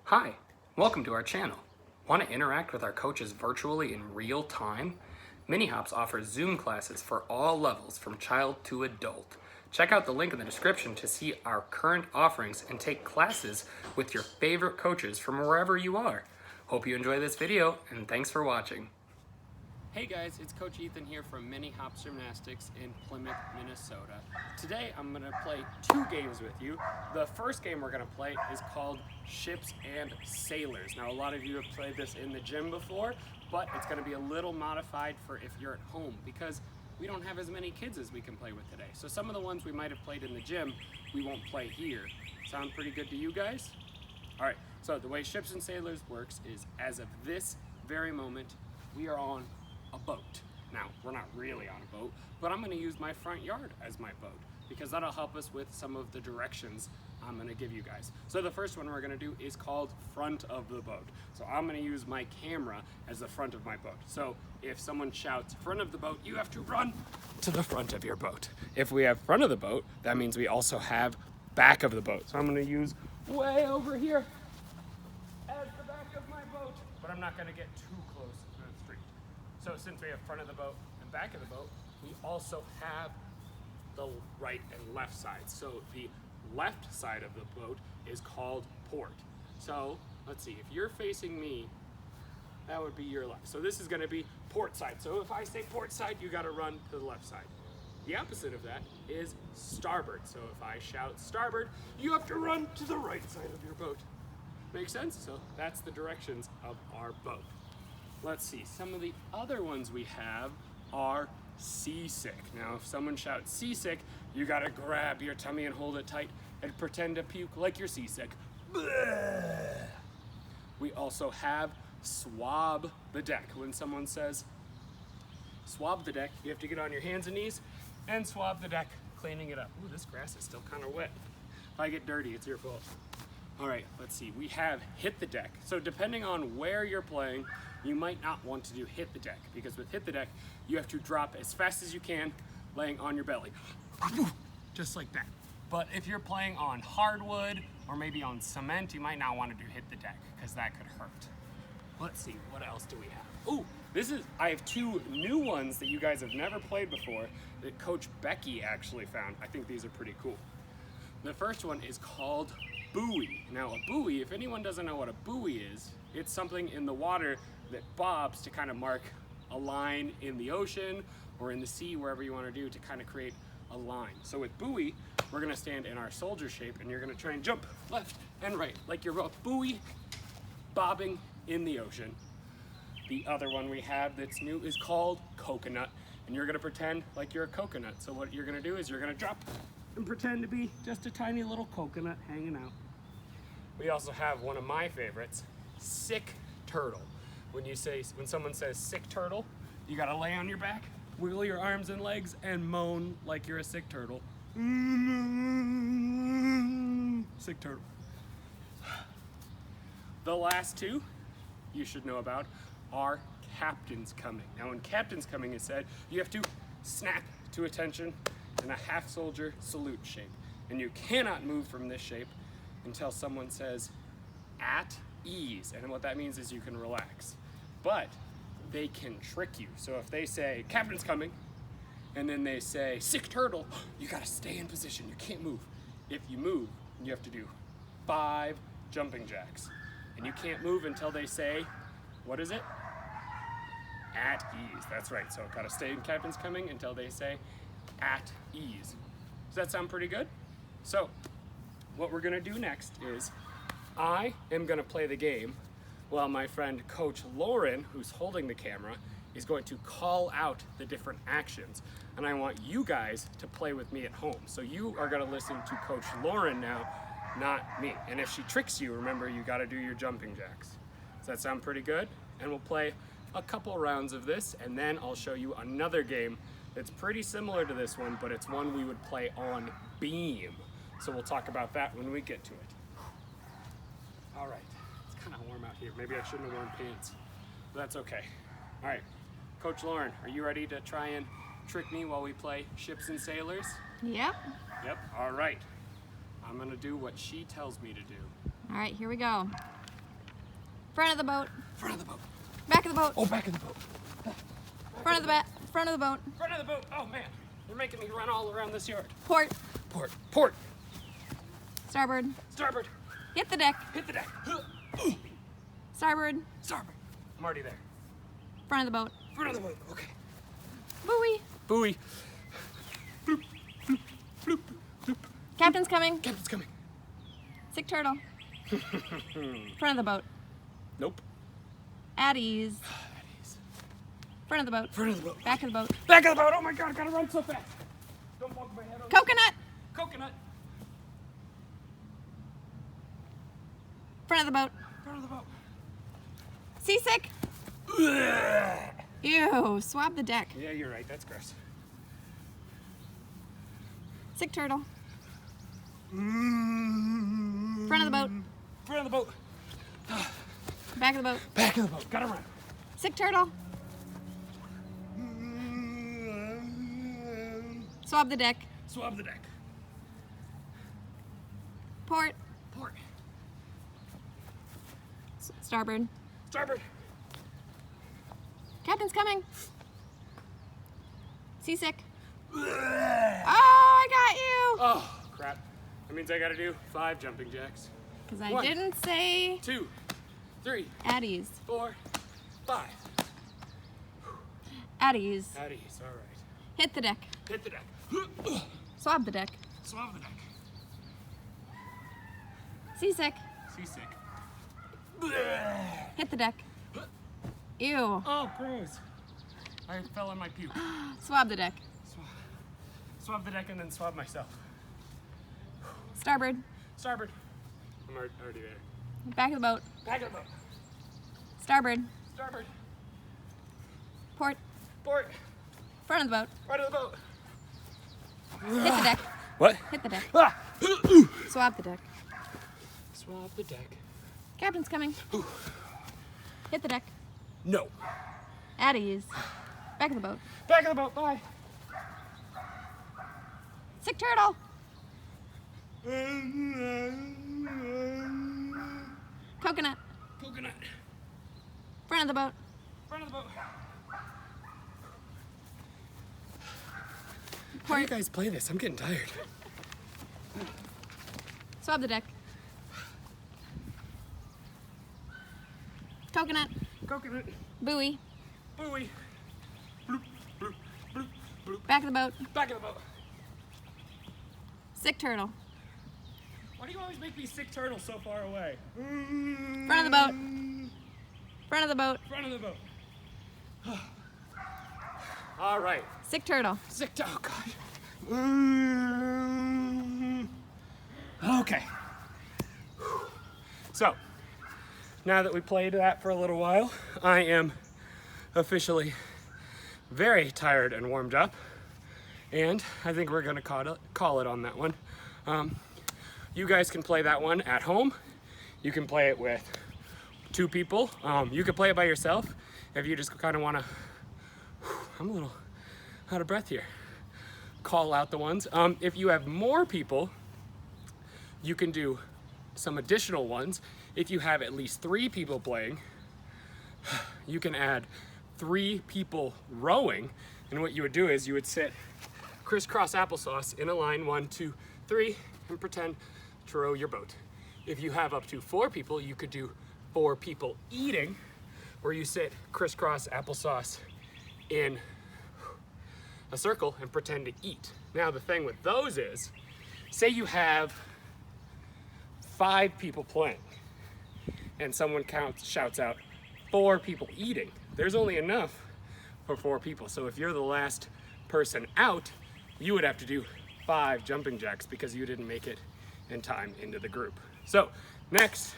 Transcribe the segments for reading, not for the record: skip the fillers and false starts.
Hi, welcome to our channel. Want to interact with our coaches virtually in real time? MiniHops offers Zoom classes for all levels from child to adult. Check out the link in the description to see our current offerings and take classes with your favorite coaches from wherever you are. Hope you enjoy this video and thanks for watching. Hey guys, it's Coach Ethan here from MiniHops Gymnastics in Plymouth, Minnesota. Today I'm going to play two games with you. The first game we're going to play is called Ships and Sailors. Now a lot of you have played this in the gym before, but it's going to be a little modified for if you're at home because we don't have as many kids as we can play with today. So some of the ones we might have played in the gym, we won't play here. Sound pretty good to you guys? Alright, so the way Ships and Sailors works is as of this very moment, we are on a boat. Now, we're not really on a boat, but I'm going to use my front yard as my boat because that'll help us with some of the directions I'm going to give you guys. So the first one we're going to do is called front of the boat. So I'm going to use my camera as the front of my boat. So if someone shouts front of the boat, you have to run to the front of your boat. If we have front of the boat, that means we also have back of the boat. So I'm going to use way over here as the back of my boat, but I'm not going to get too close to the street. So since we have front of the boat and back of the boat, we also have the right and left side. So the left side of the boat is called port. So let's see, if you're facing me, that would be your left. So this is going to be port side. So if I say port side, you got to run to the left side. The opposite of that is starboard. So if I shout starboard, you have to run to the right side of your boat. Make sense? So that's the directions of our boat. Let's see, some of the other ones we have are seasick. Now, if someone shouts seasick, you gotta grab your tummy and hold it tight and pretend to puke like you're seasick. Bleh. We also have swab the deck. When someone says swab the deck, you have to get on your hands and knees and swab the deck, cleaning it up. Ooh, this grass is still kind of wet. If I get dirty, it's your fault. All right, let's see, we have hit the deck. So depending on where you're playing, you might not want to do hit the deck because with hit the deck, you have to drop as fast as you can laying on your belly, just like that. But if you're playing on hardwood or maybe on cement, you might not want to do hit the deck because that could hurt. Let's see, what else do we have? Ooh, I have two new ones that you guys have never played before that Coach Becky actually found. I think these are pretty cool. The first one is called buoy. Now a buoy, if anyone doesn't know what a buoy is, it's something in the water that bobs to kind of mark a line in the ocean or in the sea, wherever you want to do to kind of create a line. So with buoy, we're going to stand in our soldier shape and you're going to try and jump left and right like you're a buoy bobbing in the ocean. The other one we have that's new is called coconut, and you're going to pretend like you're a coconut. So what you're going to do is you're going to drop and pretend to be just a tiny little coconut hanging out. We also have one of my favorites, sick turtle. When someone says sick turtle, you gotta lay on your back, wiggle your arms and legs, and moan like you're a sick turtle. Sick turtle. The last two you should know about are captain's coming. Now when captain's coming is said, you have to snap to attention in a half soldier salute shape. And you cannot move from this shape until someone says at ease. And what that means is you can relax. But they can trick you. So if they say captain's coming and then they say sick turtle, you gotta stay in position, you can't move. If you move, you have to do 5 jumping jacks. And you can't move until they say, what is it? At ease, that's right. So gotta stay in captain's coming until they say at ease. Does that sound pretty good? So what we're gonna do next is I am gonna play the game while my friend Coach Lauren, who's holding the camera, is going to call out the different actions. And I want you guys to play with me at home. So you are gonna listen to Coach Lauren now, not me. And if she tricks you, remember you gotta do your jumping jacks. Does that sound pretty good? And we'll play a couple rounds of this, and then I'll show you another game that's pretty similar to this one, but it's one we would play on beam. So we'll talk about that when we get to it. All right, it's kind of warm out here. Maybe I shouldn't have worn pants, but that's okay. All right, Coach Lauren, are you ready to try and trick me while we play Ships and Sailors? Yep. Yep, all right. I'm gonna do what she tells me to do. All right, here we go. Front of the boat. Front of the boat. Back of the boat. Oh, back of the boat. Front of the boat. Front of the boat. Front of the boat. Oh man, you're making me run all around this yard. Port. Port. Port. Starboard. Starboard. Hit the deck. Hit the deck. Starboard. Starboard. I'm already there. Front of the boat. Front of the boat. Okay. Buoy. Buoy. Bloop, bloop, bloop, bloop. Captain's coming. Captain's coming. Sick turtle. Front of the boat. Nope. At ease. At ease. Front of the boat. Front of the boat. Back of the boat. Back of the boat. Oh my god, I gotta run so fast. Don't bump my head over. Coconut. Coconut. Front of the boat. Front of the boat. Seasick. Ew. Swab the deck. Yeah, you're right. That's gross. Sick turtle. Front of the boat. Front of the boat. Back of the boat. Back of the boat. Gotta run. Sick turtle. Swab the deck. Swab the deck. Port. Port. Starboard. Starboard. Captain's coming. Seasick. Oh, I got you. Oh, crap. That means I gotta do 5 jumping jacks. Because I 1, didn't say 2, 3, at ease. 4, 5. At ease. At ease, alright. Hit the deck. Hit the deck. Swab the deck. Swab the deck. Seasick. Seasick. Hit the deck. Ew. Oh, gross. I fell on my puke. Swab the deck. Swab the deck and then swab myself. Starboard. Starboard. I'm already there. Back of the boat. Back of the boat. Starboard. Starboard. Port. Port. Front of the boat. Front of the boat. Hit the deck. What? Hit the deck. Ah. Swab the deck. Swab the deck. Captain's coming. Hit the deck. No. At ease. Back of the boat. Back of the boat. Bye. Sick turtle. Coconut. Coconut. Front of the boat. Front of the boat. How do Port. you guys play this? I'm getting tired. Swab the deck. Coconut. Coconut. Buoy. Buoy. Bloop, bloop, bloop, bloop. Back of the boat. Back of the boat. Sick turtle. Why do you always make me sick turtle so far away? Front of the boat. Front of the boat. Front of the boat. All right. Sick turtle. Sick oh god. Okay. So, now that we played that for a little while, I am officially very tired and warmed up. And I think we're gonna call it on that one. You guys can play that one at home. You can play it with 2 people. You can play it by yourself if you just kind of wanna, I'm a little out of breath here. Call out the ones. If you have more people, you can do some additional ones. If you have at least 3 people playing, you can add 3 people rowing. And what you would do is you would sit crisscross applesauce in a line 1, 2, 3 and pretend to row your boat. If you have up to 4 people, you could do 4 people eating, where you sit crisscross applesauce in a circle and pretend to eat. Now the thing with those is, say you have 5 people playing and someone shouts out 4 people eating. There's only enough for 4 people. So if you're the last person out, you would have to do 5 jumping jacks because you didn't make it in time into the group. So next,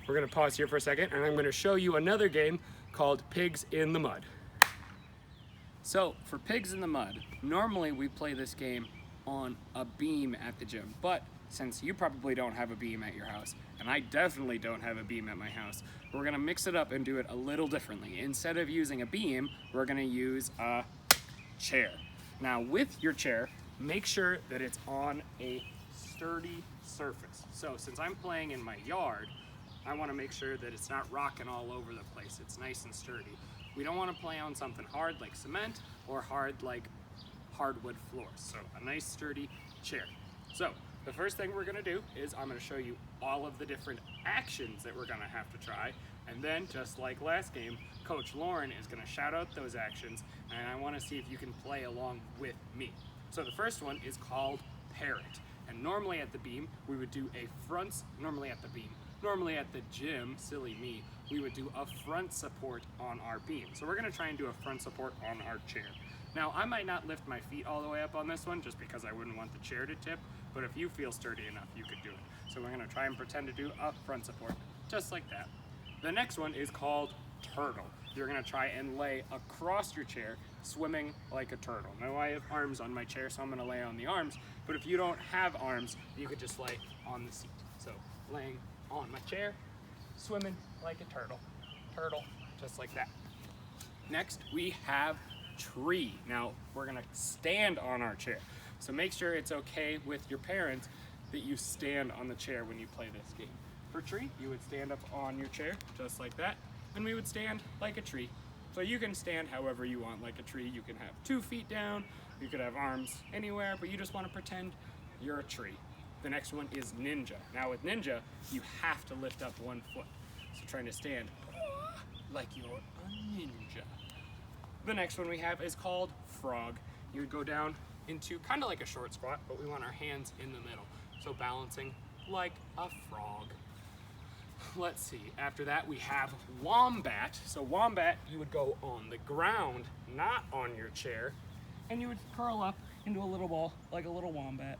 we're gonna pause here for a second and I'm gonna show you another game called Pigs in the Mud. So for Pigs in the Mud, normally we play this game on a beam at the gym, but since you probably don't have a beam at your house, and I definitely don't have a beam at my house, we're gonna mix it up and do it a little differently. Instead of using a beam, we're gonna use a chair. Now with your chair, make sure that it's on a sturdy surface. So since I'm playing in my yard, I want to make sure that it's not rocking all over the place. It's nice and sturdy. We don't want to play on something hard like cement or hard like hardwood floors. So a nice sturdy chair. So the first thing we're going to do is I'm going to show you all of the different actions that we're going to have to try. And then, just like last game, Coach Lauren is going to shout out those actions, and I want to see if you can play along with me. So the first one is called Parrot. And normally at the beam, we would do a front, normally at the gym, silly me, we would do a front support on our beam. So we're going to try and do a front support on our chair. Now, I might not lift my feet all the way up on this one just because I wouldn't want the chair to tip, but if you feel sturdy enough, you could do it. So we're going to try and pretend to do a front support, just like that. The next one is called Turtle. You're going to try and lay across your chair, swimming like a turtle. Now, I have arms on my chair, so I'm going to lay on the arms, but if you don't have arms, you could just lay on the seat. So, laying on my chair, swimming like a turtle. Turtle, just like that. Next, we have Tree. Now, we're going to stand on our chair. So make sure it's okay with your parents that you stand on the chair when you play this game. For Tree, you would stand up on your chair, just like that, and we would stand like a tree. So you can stand however you want like a tree. You can have 2 feet down, you could have arms anywhere, but you just want to pretend you're a tree. The next one is Ninja. Now with Ninja, you have to lift up 1 foot. So trying to stand like you're a ninja. The next one we have is called Frog. You would go down into kind of like a short squat, but we want our hands in the middle. So balancing like a frog. Let's see, after that we have Wombat. So Wombat, you would go on the ground, not on your chair, and you would curl up into a little ball like a little wombat.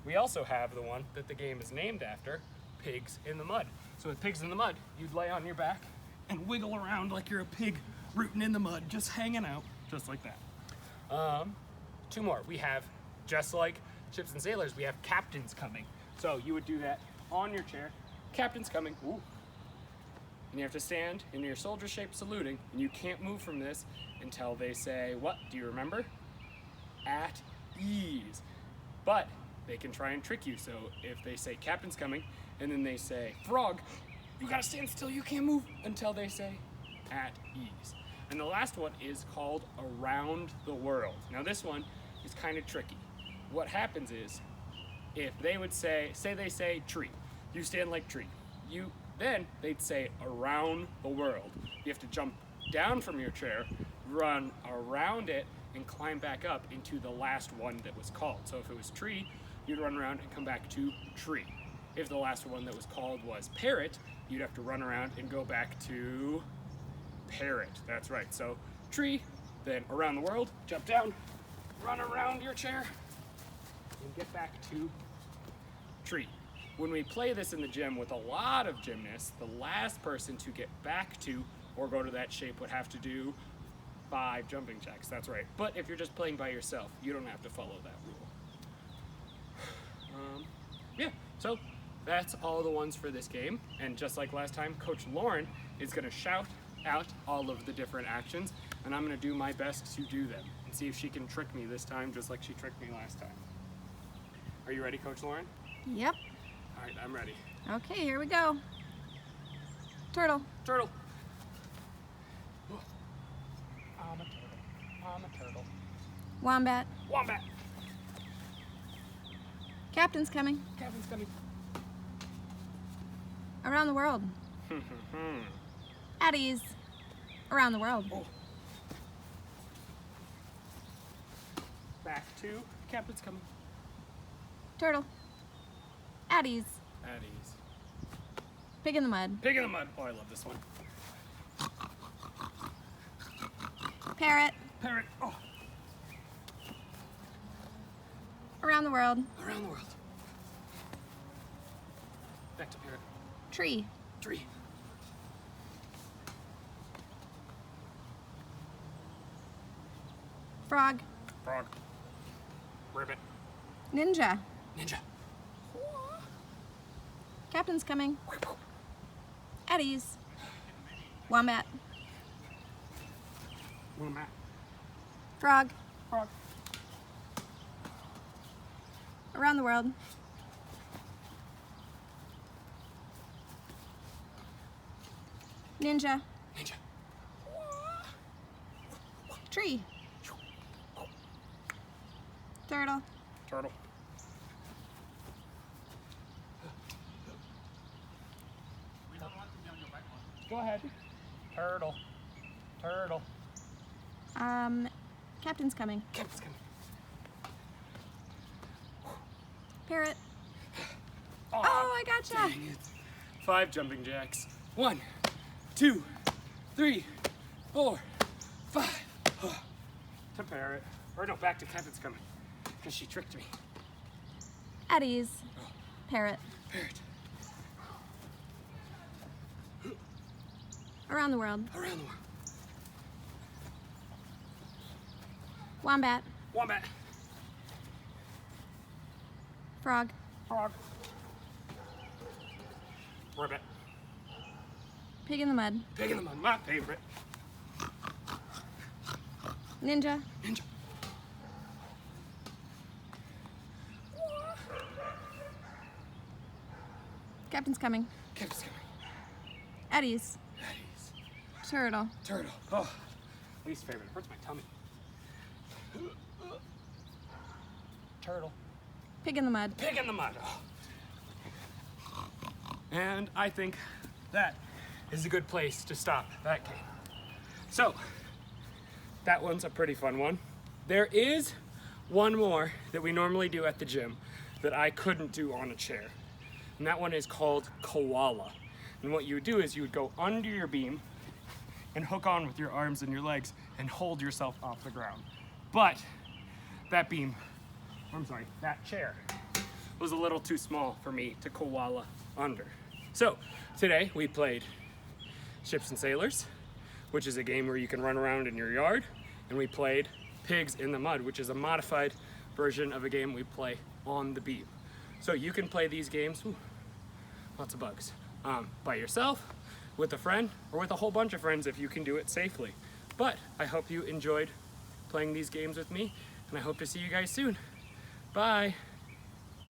We also have the one that the game is named after, Pigs in the Mud. So with Pigs in the Mud, you'd lay on your back and wiggle around like you're a pig rooting in the mud, just hanging out, just like that. 2 more. We have, just like Chips and Sailors, we have Captains Coming. So you would do that on your chair. Captain's coming. Ooh. And you have to stand in your soldier shape saluting, and you can't move from this until they say, what? Do you remember? At ease. But they can try and trick you. So if they say Captain's coming, and then they say Frog, you gotta stand still, you can't move until they say at ease. And the last one is called Around the World. Now this one is kind of tricky. What happens is, if they would say they say tree, you stand like tree. Then they'd say around the world. You have to jump down from your chair, run around it, and climb back up into the last one that was called. So if it was tree, you'd run around and come back to tree. If the last one that was called was parrot, you'd have to run around and go back to parrot. That's right. So tree, then around the world, jump down, run around your chair, and get back to tree. When we play this in the gym with a lot of gymnasts, the last person to get back to or go to that shape would have to do 5 jumping jacks. That's right. But if you're just playing by yourself, you don't have to follow that rule. Yeah, so that's all the ones for this game. And just like last time, Coach Lauren is going to shout out all of the different actions, and I'm going to do my best to do them and see if she can trick me this time just like she tricked me last time. Are you ready, Coach Lauren? Yep. All right, I'm ready. Okay, here we go. Turtle. Turtle. I'm a turtle. I'm a turtle. Wombat. Wombat. Captain's coming. Captain's coming. Around the world. At ease. Around the world. Oh. Back to Captain's coming. Turtle. At ease. At ease. Pig in the mud. Pig in the mud. Oh, I love this one. Parrot. Parrot. Oh. Around the world. Around the world. Back to parrot. Tree. Tree. Frog. Frog. Ribbit. Ninja. Ninja. Captain's coming. At ease. Wombat. Wombat. Frog. Frog. Around the world. Ninja. Ninja. Tree. Turtle. Turtle. Go ahead. Turtle. Turtle. Captain's coming. Captain's coming. Parrot. Oh, Oh, I gotcha. dang it. 5 jumping jacks. 1, 2, 3, 4, 5. To parrot. Or no, back to Captain's coming. Because she tricked me. At ease. Parrot. Parrot. Around the world. Around the world. Wombat. Wombat. Frog. Frog. Ribbit. Pig in the mud. Pig in the mud. My favorite. Ninja. Ninja. Captain's coming. Captain's coming. At ease. Nice. Turtle. Turtle. Oh, least favorite. Hurts my tummy. Turtle. Pig in the mud. Pig in the mud. Oh. And I think that is a good place to stop that game. So, that one's a pretty fun one. There is one more that we normally do at the gym that I couldn't do on a chair. And that one is called koala. And what you would do is you would go under your beam and hook on with your arms and your legs and hold yourself off the ground. But that that chair was a little too small for me to koala under. So today we played Ships and Sailors, which is a game where you can run around in your yard, and we played Pigs in the Mud, which is a modified version of a game we play on the beam. So you can play these games, lots of bugs, by yourself, with a friend, or with a whole bunch of friends if you can do it safely. But I hope you enjoyed playing these games with me, and I hope to see you guys soon. Bye.